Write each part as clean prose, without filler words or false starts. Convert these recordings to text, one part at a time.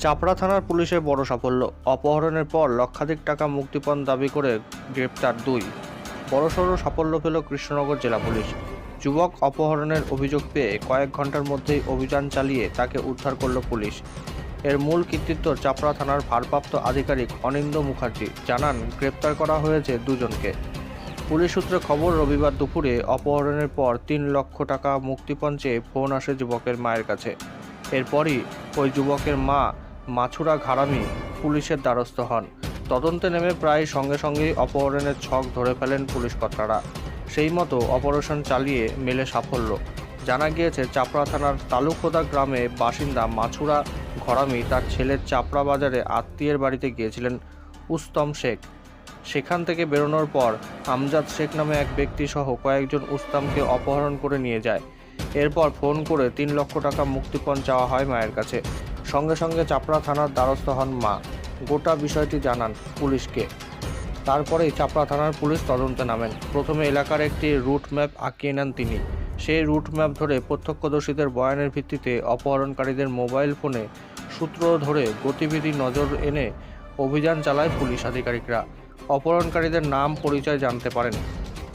চাপড়া থানার পুলিশের বড় সাফল্য। অপহরণের পর লক্ষাধিক টাকা মুক্তিপণ দাবি করে গ্রেপ্তার দুই। বড়সড় সাফল্য পেল কৃষ্ণনগর জেলা পুলিশ। যুবক অপহরণের অভিযোগ পেয়ে কয়েক ঘন্টার মধ্যেই অভিযান চালিয়ে তাকে উদ্ধার করল পুলিশ। এর মূল কৃতিত্ব চাপড়া থানার ভারপ্রাপ্ত আধিকারিক অনিন্দ্য মুখার্জি জানান, গ্রেপ্তার করা হয়েছে দুজনকে। পুলিশ সূত্রে খবর, রবিবার দুপুরে অপহরণের পর 3 লক্ষ টাকা মুক্তিপণ চেয়ে ফোন আসে যুবকের মায়ের কাছে। এরপরই ওই যুবকের মা মাছুরা ঘারামি পুলিশের দ্বারস্থ হন। তদন্তে নেমে প্রায় সঙ্গে সঙ্গেই অপহরণের ছক ধরে ফেলেন পুলিশ কর্তারা। সেই মতো অপারেশন চালিয়ে মেলে সাফল্য। জানা গিয়েছে, চাপড়া থানার তালুকোদা গ্রামে বাসিন্দা মাছুরা ঘরামি তার ছেলের চাপড়া বাজারে আত্মীয়ের বাড়িতে গিয়েছিলেন উস্তম শেখ। সেখান থেকে বেরোনোর পর আমজাদ শেখ নামে এক ব্যক্তি সহ কয়েকজন উস্তমকে অপহরণ করে নিয়ে যায়। এরপর ফোন করে 3 লক্ষ টাকা মুক্তিপণ চাওয়া হয় মায়ের কাছে। সঙ্গে সঙ্গে চাপড়া থানার দ্বারস্থ হন মা। গোটা বিষয়টি জানান পুলিশকে। তারপরেই চাপড়া থানার পুলিশ তদন্তে নামেন। প্রথমে এলাকার একটি রুট ম্যাপ আঁকিয়ে নেন তিনি। সেই রুট ম্যাপ ধরে প্রত্যক্ষদর্শীদের বয়ানের ভিত্তিতে অপহরণকারীদের মোবাইল ফোনে সূত্র ধরে গতিবিধি নজর এনে অভিযান চালায় পুলিশ আধিকারিকরা। অপহরণকারীদের নাম পরিচয় জানতে পারেন।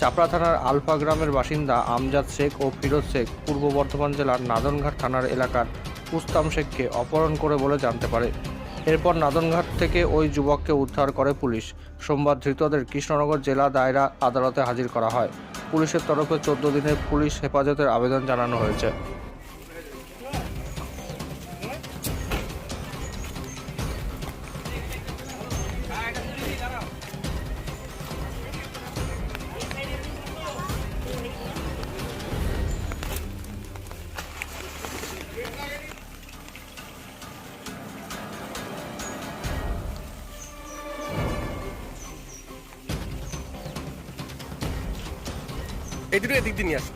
চাপড়া থানার আলফা গ্রামের বাসিন্দা আমজাদ শেখ ও ফিরোজ শেখ পূর্ব বর্ধমান জেলার নাদনঘাট থানার এলাকার উস্তম শেখকে অপহরণ করে বলে জানতে পারে। এরপর নাদনঘাট থেকে ওই যুবককে উদ্ধার করে পুলিশ। সোমবার ধৃতদের কৃষ্ণনগর জেলা দায়রা আদালতে হাজির করা হয়। পুলিশের তরফে 14 দিনের পুলিশ হেফাজতের আবেদন জানানো হয়েছে। এই দুটো এদিক দিয়ে নিয়ে আসো।